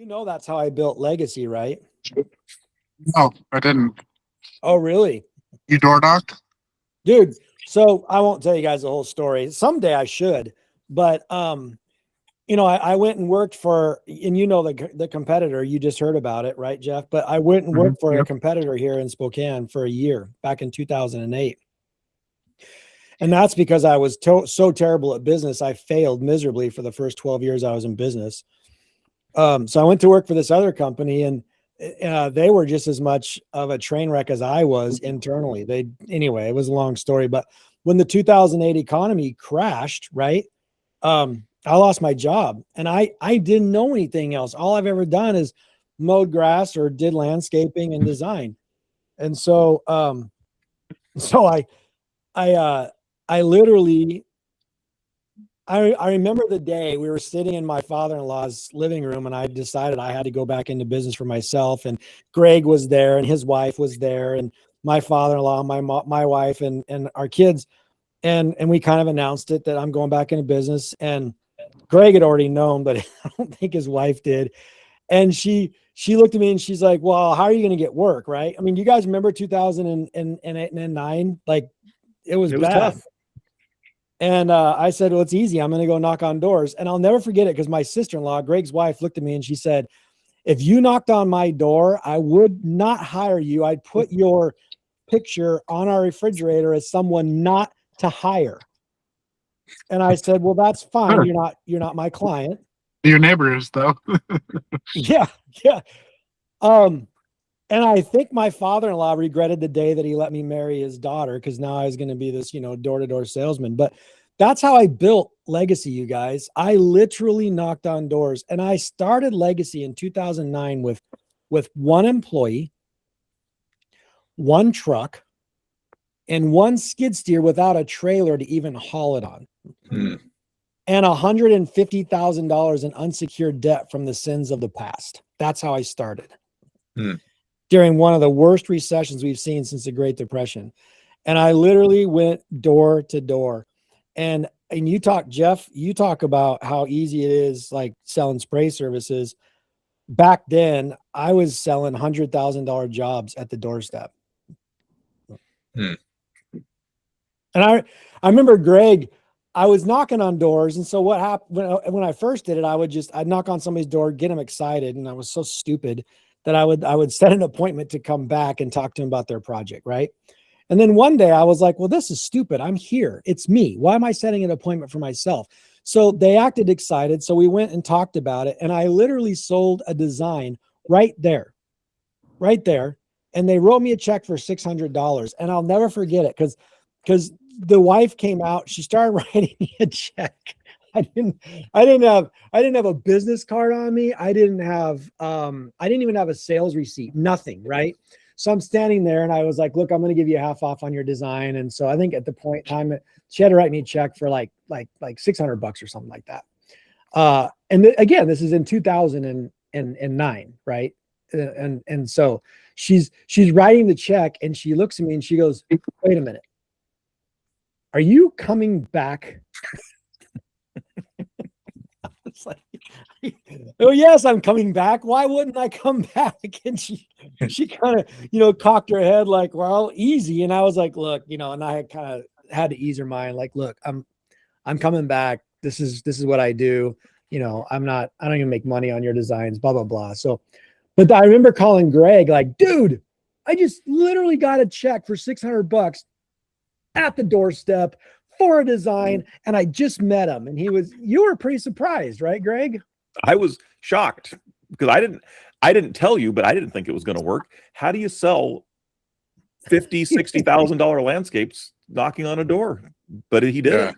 That's how I built Legacy, right? No, I didn't. Oh, really? You door knocked? Dude, so I won't tell you guys the whole story. Someday I should, but I went and worked for, and the competitor, you just heard about it, right, Jeff? But I went and worked for a competitor here in Spokane for a year back in 2008. And that's because I was so terrible at business. I failed miserably for the first 12 years I was in business. So I went to work for this other company, and they were just as much of a train wreck as I was internally. Anyway, it was a long story, but when the 2008 economy crashed, right? I lost my job, and I didn't know anything else. All I've ever done is mowed grass or did landscaping and design. And so, I literally, I remember the day we were sitting in my father-in-law's living room, and I decided I had to go back into business for myself. And Greg was there, and his wife was there, and my father-in-law, my wife, and our kids. And we kind of announced it that I'm going back into business. And Greg had already known, but I don't think his wife did. And she looked at me and she's like, well, how are you going to get work? Right. I mean, you guys remember 2008 and 2009? Like it was bad. Tough. And I said, well, it's easy. I'm going to go knock on doors. And I'll never forget it because my sister-in-law, Greg's wife, looked at me and she said, if you knocked on my door, I would not hire you. I'd put your picture on our refrigerator as someone not to hire. And I said, well, that's fine. Sure. You're not my client. Your neighbor is, though. Yeah. And I think my father-in-law regretted the day that he let me marry his daughter, because now I was going to be this, door-to-door salesman. But that's how I built Legacy, you guys. I literally knocked on doors, and I started Legacy in 2009 with one employee, one truck, and one skid steer without a trailer to even haul it on. And $150,000 in unsecured debt from the sins of the past. That's how I started. During one of the worst recessions we've seen since the Great Depression. And I literally went door to door. And you talk, Jeff, you talk about how easy it is, like selling spray services. Back then, I was selling $100,000 jobs at the doorstep. And I remember Greg, I was knocking on doors. And so what happened when I first did it, I'd knock on somebody's door, get them excited. And I was so stupid that I would set an appointment to come back and talk to them about their project. Right. And then one day I was like, well, this is stupid. I'm here. It's me. Why am I setting an appointment for myself? So they acted excited. So we went and talked about it. And I literally sold a design right there. And they wrote me a check for $600. And I'll never forget it because the wife came out, she started writing me a check. I didn't have a business card on me. I didn't even have a sales receipt, nothing. Right. So I'm standing there and I was like, look, I'm going to give you half off on your design. And so I think at the point in time, she had to write me a check for like $600 or something like that. Again, this is in 2009. Right. And so she's writing the check and she looks at me and she goes, wait a minute. Are you coming back? It's like, oh yes, I'm coming back. Why wouldn't I come back? And she kind of, cocked her head like, well, easy. And I was like, look, and I had to ease her mind. Like, look, I'm coming back. This is what I do. I don't even make money on your designs, blah, blah, blah. So, but I remember calling Greg like, dude, I just literally got a check for $600 at the doorstep for a design. And I just met him and you were pretty surprised, right, Greg? I was shocked because I didn't tell you, but I didn't think it was going to work. How do you sell $50,000, $60,000 landscapes knocking on a door? But he did.